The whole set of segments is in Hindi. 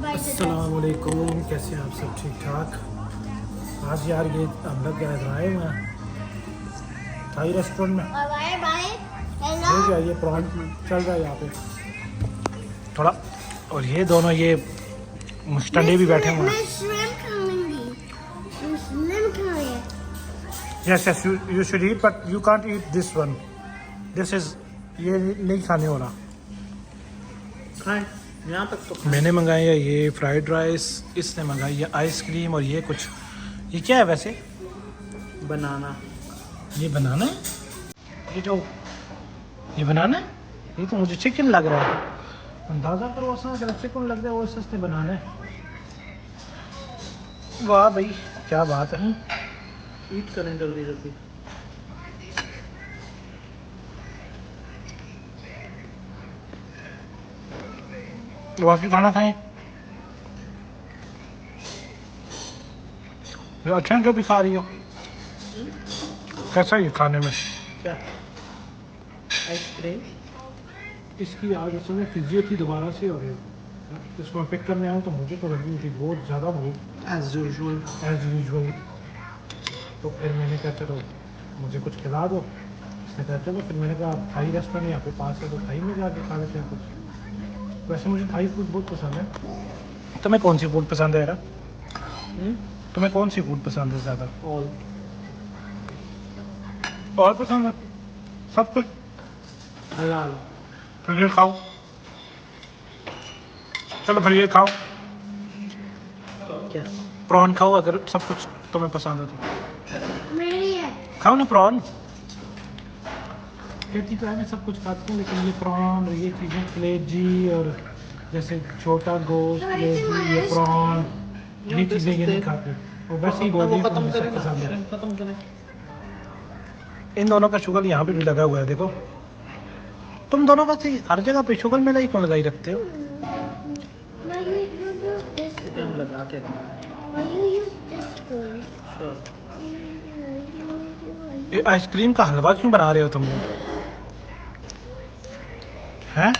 अस्सलामुअलैकुम, कैसे हैं आप सब? ठीक ठाक। आज यार ये हम लोग आए हुए हैं थाई रेस्टोरेंट में। ये क्या, ये प्रॉन चल रहा है यहाँ पे थोड़ा। और ये दोनों ये मुस्टंडे भी बैठे हुए हैं। Yes yes, you should eat but you can't eat this one. This is, ये नहीं खाने हो रहा। खाएं, यहाँ तक तो खाएं। मैंने मंगाई है ये फ्राइड राइस, इसने मंगाई है आइसक्रीम, और ये कुछ, ये क्या है वैसे? बनाना। ये बनाना है? ये जो ये बनाना है, ये तो मुझे चिकन लग रहा है। अंदाज़ा करो उसने, अगर चिकन लग रहा है वो सस्ते बनाना है। वाह भाई, क्या बात है। ईट करें जल्दी जल्दी। बाकी खाना खाएं। ये अच्छा है, जो भी खा रही हो। कैसा है ये खाने में? क्या? आइसक्रीम। इसकी आज असल में फिजियो थी दोबारा से, और इसको मैं पिक करने आया तो मुझे तो लगी थी बहुत ज़्यादा भूख, एज यूजुअल। तो फिर मैंने कहा चलो मुझे कुछ खिला दो। इसने कहा चलो, फिर मैंने कहा थाई रेस्टोरेंट यहाँ पे पास है तो थाई में जाके खा लेते हैं कुछ। वैसे मुझे थाई फूड बहुत पसंद है। तुम्हें कौन सी फूड पसंद है यार? तुम्हें कौन सी फूड पसंद है ज़्यादा? ऑल। और पसंद है सब कुछ? हलाल। फिर ये खाओ, चलो फिर ये खाओ, क्या? प्रॉन खाओ अगर सब कुछ तुम्हें पसंद है तो। खाओ ना प्रॉन। कहती तो है मैं सब कुछ खाती हूँ, लेकिन ये प्रॉन और ये चीज़ें कलेजी और जैसे छोटा गोश्त, कलेजी, ये प्रॉन, ये चीज़ें ये नहीं खाते। वो वैसे ही बोल रही है कि मुझे सब पसंद है। खत्म करें। इन दोनों का शुगर यहाँ पे भी लगा हुआ है, देखो। तुम दोनों वैसे हर जगह पे शुगर में नहीं क्यों लगाई रखते हो? हम लगा के ये आइसक्रीम का हलवा क्यों बना रहे हो तुम लोग? हैं?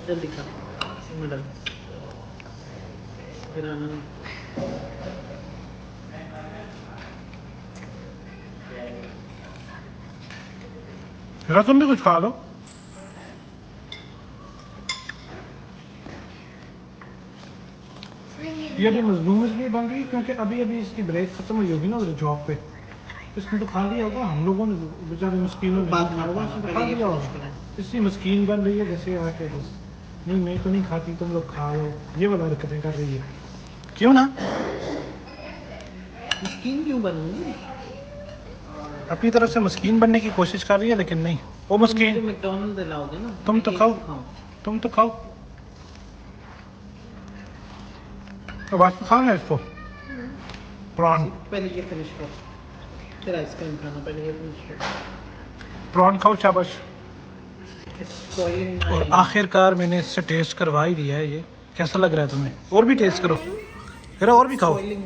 जल्दी खा। मिडल। फिर आना। जरा तुम भी कुछ खा लो। ये अभी मजलूम इसलिए बन रही है क्योंकि अभी अभी इसकी ब्रेक खत्म हुई होगी ना उधर जॉब पे। इसने तो खा लिया होगा, हम लोगों ने बेचारे मस्कीनों ने बाद में खा होगा, खाना, इसने तो पहले खा ये लिया फिनिश होगा। करें। इसलिए मस्कीन बन रही है जैसे आके बस, नहीं मैं तो नहीं खाती, तुम लोग खा लो, ये वाला हरकतें कर रही है। क्यों ना? मस्कीन क्यों बनूंगी? अपनी तरफ से मस्कीन बनने की कोशिश कर रही है, लेकिन नहीं, वो मस्कीन। मैकडॉनल्ड दिलाओगे ना? तुम तो मैं खाओ, केक खाऊं। तुम तो खाओ, तो बात खा ना इसको प्रॉन। पहले ये फिनिश करो, फिर आइसक्रीम खाना। पहले ये फिनिश करो। प्रॉन खाओ, शाबाश। Spoiling my- और आखिरकार मैंने इससे टेस्ट करवा ही दिया है। ये कैसा लग रहा है तुम्हें? और भी टेस्ट करो, फिर और भी खाओ, Spoiling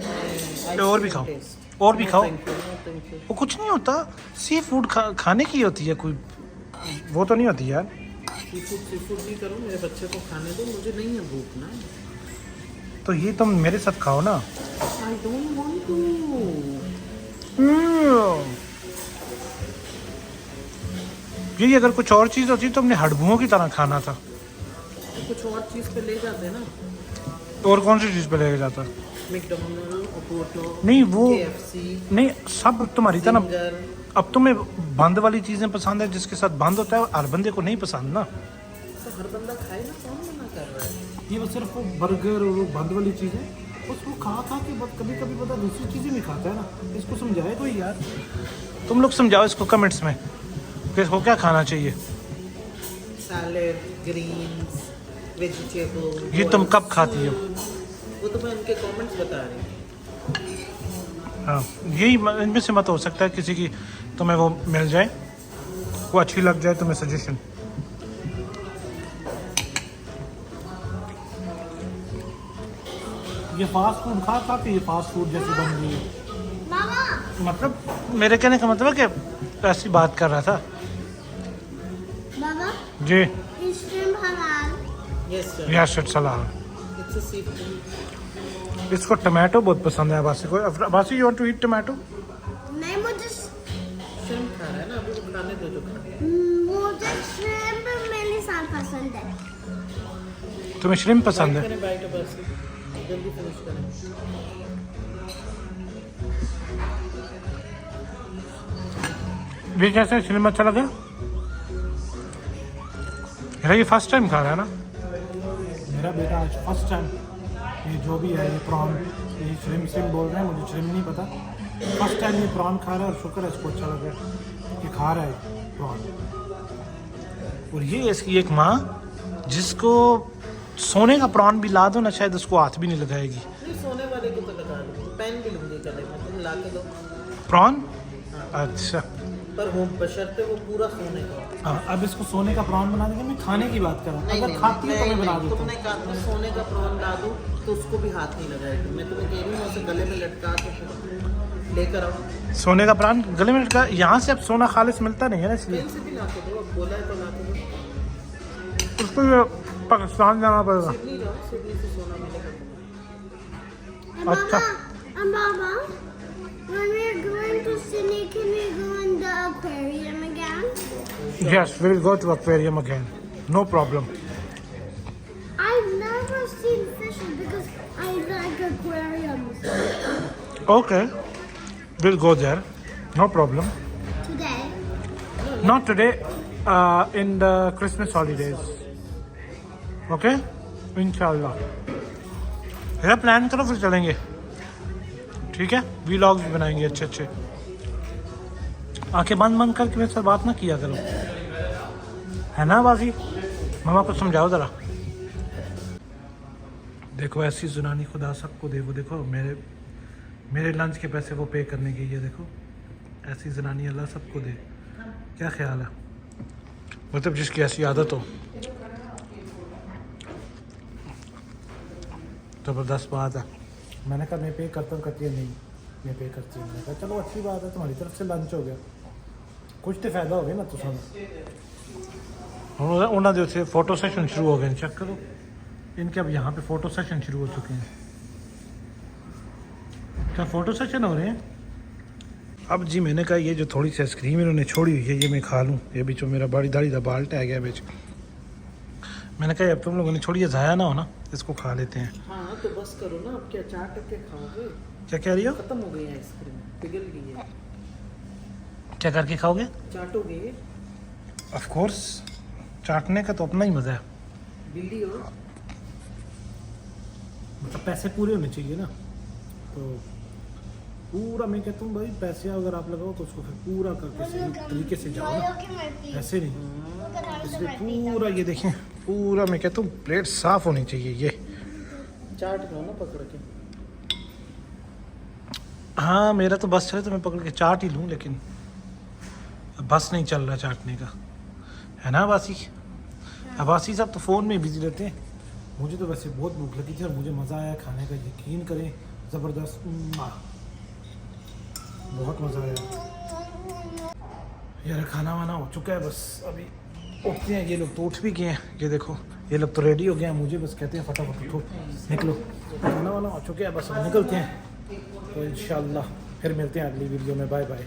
my और भी ice खाओ, cream taste. और भी No, खाओ। thank you, no, thank you. वो कुछ नहीं होता, सी फूड खाने की होती है, कोई वो तो नहीं होती यार। सीफूड भी करो, मेरे बच्चे को खाने दो, मुझे नहीं है भूख ना। तो ये तुम मेरे साथ खाओ ना। I don't want to. यही अगर कुछ और चीज़ होती तो हमने हड़बुओं की तरह खाना था। कुछ और चीज पे ले जाते ना। और कौन सी चीज़ पे लेके जाता? मैकडॉनल्ड, ओपोटो, नहीं वो KFC, नहीं, सब तुम्हारी तरह। जिंजर। अब तुम्हें बंद वाली चीज़ें पसंद है, जिसके साथ बंद होता है, हर बंदे को नहीं पसंद ना। तो हर बंदा खाए ना, कौन मना कर रहा है? ये वो सिर्फ वो बर्गर और वो बंद वाली चीज़ें, उसको खा के बस कभी कभी पता दूसरी चीज़ें भी खाता है ना। इसको समझाए कोई यार, तुम लोग समझाओ इसको कमेंट्स में कि इसको क्या खाना चाहिए। Salad, greens, vegetable. ये तुम कब खाती हो? वो तो मैं उनके कमेंट्स बता रही हूँ। हाँ, यही इनमें से मत हो सकता है किसी की तुम्हें वो मिल जाए, वो अच्छी लग जाए तुम्हें सजेशन। ये फास्ट फूड खा के ये फास्ट फूड जैसी बन रही है। मतलब मेरे कहने का मतलब है कि ऐसी बात कर रहा था। जी Is shrimp halal? Yes, sir. Yes it's हलाल। It's a seafood. इसको टमाटो बहुत पसंद है अब्बासी को। Abbasi you want to eat tomato? नहीं मुझे Shrimp खा रहा है ना, अभी वो खाने दो जो खाना है। मुझे shrimp मेरे साथ पसंद है। तुम्हें श्रिम्प पसंद है? करें बाइट बस, जल्दी फिनिश करें। ये कैसे श्रिम्प अच्छा लगा? मेरा ये फर्स्ट टाइम खा रहा है ना? मेरा बेटा आज फर्स्ट टाइम ये जो भी है ये प्रॉन, ये श्रिम्प बोल रहे हैं, मुझे श्रिम्प नहीं पता। फर्स्ट टाइम ये प्रॉन खा रहा है और शुक्र है इसको अच्छा लग रहा है ये खा रहा है प्रॉन। और ये इसकी एक माँ जिसको सोने का प्रॉन भी ला दो ना शायद उसको हाथ भी नहीं लगाएगी। नहीं, सोने वाले को तो लगा दो, पेन भी लूंगी गले में, तुम ला के दो। प्रॉन? अच्छा पर वो बशर्ते वो पूरा सोने का। हाँ, अब इसको सोने का प्रॉन बना देंगे। मैं खाने की बात कर रहा हूँ, अगर खाती है तो मैं बना देता तुमने कहा था सोने का प्रॉन ला दूं तो उसको भी हाथ नहीं लगाएगी। मैं तुम्हें कह रही हूँ उसे गले में लटका के लेकर आओ। हूँ। सोने का प्रॉन गले में लटका, यहाँ से अब सोना खालिस मिलता नहीं है ना, इसलिए पेन से भी ला के दो, अब बोला है तो ला के दो। उसको ये पाकिस्तान जाना पड़ेगा। सिडनी जाओ, सिडनी से सोना मिलेगा तुम्हें। अच्छा। Mama, when we're going to Sydney, can we go in the aquarium again? Yes, we will go to aquarium again. No problem. I've never seen fishes because I like aquariums. Okay, we'll go there. No problem. Today, Not today. In the Christmas holidays. Okay? Inshallah. मेरा प्लान करो फिर चलेंगे। ठीक है? व्लॉग्स भी बनाएंगे अच्छे अच्छे। आंखें बंद बंद करके मेरे साथ बात ना किया करो, है ना बाजी? मामा को समझाओ ज़रा। देखो ऐसी जुनानी खुदा सबको दे। वो देखो मेरे लंच के पैसे वो पे करने के, ये देखो ऐसी जनानी अल्लाह सबको दे। क्या ख्याल है? मतलब जिसकी ऐसी आदत हो। ज़बरदस्त बात है। मैंने कहा मैं पे करता हूँ, कहती है नहीं मैं पे करती हूँ। मैंने कहा चलो अच्छी बात है, तुम्हारी तरफ से लंच हो गया, कुछ तो फायदा हो गया ना तुम। उन्होंने से फ़ोटो सेशन शुरू हो गए, चेक करो इनके। अब यहाँ पे फ़ोटो सेशन शुरू हो चुके हैं। क्या फ़ोटो सेशन हो रहे हैं? अब जी मैंने कहा ये जो थोड़ी सी आइसक्रीम इन्होंने छोड़ी हुई है ये मैं खा लूँ। ये भी जो मेरा बड़ी दाढ़ी दा बाल टह गया बीच। मैंने कहा अब तुम लोगों ने छोड़ी, ज़ाया ना हो ना, इसको खा लेते हैं। हाँ तो बस करो ना, अब क्या चाट के खाओगे? क्या कह रही हो? खत्म हो गई है आइसक्रीम, पिघल गई है। क्या करके खाओगे? चाटोगे? ऑफ कोर्स, चाटने का तो अपना ही मज़ा है। बिल्ली हो? मतलब पैसे पूरे होने चाहिए ना, तो पूरा मैं कहता हूँ भाई पैसे अगर आप लगाओ तो उसको फिर पूरा करके सही तरीके से जाओ ना, ऐसे नहीं। इसलिए पूरा ये देखें, पूरा मैं कहता हूँ प्लेट साफ होनी चाहिए। ये चाट लो ना पकड़ के। हाँ मेरा तो बस चले तो मैं पकड़ के चाट ही लूँ, लेकिन अब बस नहीं चल रहा चाटने का, है ना अब्बासी? अब्बासी साहब तो फ़ोन में बिजी रहते हैं। मुझे तो वैसे बहुत भूख लगी थी और मुझे मज़ा आया खाने का, यकीन करें ज़बरदस्त, बहुत मज़ा आया यार। खाना वाना हो चुका है, बस अभी उठते हैं। ये लोग तो उठ भी गए हैं, ये देखो ये लोग तो रेडी हो गए हैं। मुझे बस कहते हैं फटाफट उठो निकलो, खाना वाना हो चुका है, बस अब निकलते हैं। तो इंशाल्लाह फिर मिलते हैं अगली वीडियो में। Bye bye.